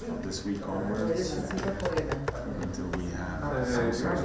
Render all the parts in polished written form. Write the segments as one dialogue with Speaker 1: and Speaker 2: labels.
Speaker 1: From this week onwards, until we have some sort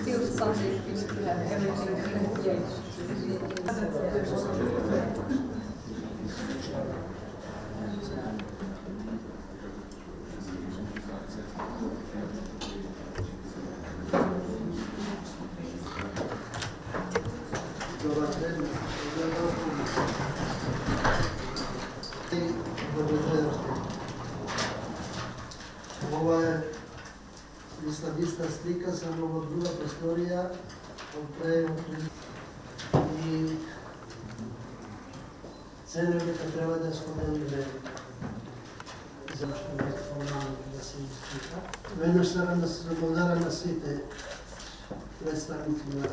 Speaker 2: Feel something, you have everything
Speaker 3: Ovo je ista slika, samo ovo druga prostorija i cene uvijeka treba da spomenuje zašto je formalno da se ispita. Веднъж трябва да се благодаря на свите представници на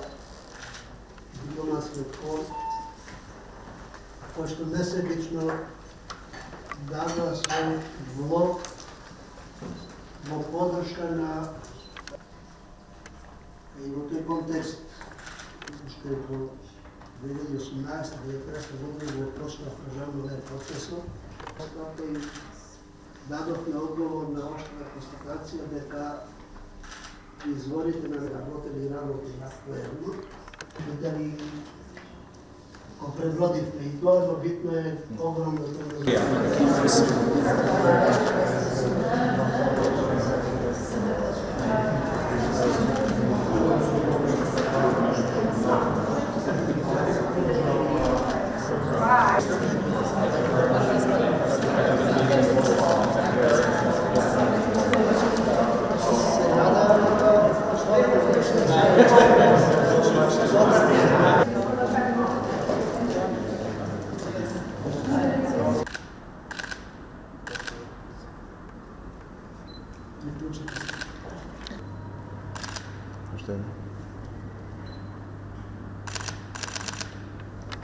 Speaker 3: дипломатскиот хор, кои што несебично дадоа свој влог во подршка на и во тој контекст што е во 2018-2019 година во почнав државно процесот, како и дадовме одговор на оштра констатација дека изворите на работели и работи актуелно и да ни го предводивме и тоа, но битно е огромно
Speaker 1: Verstehen?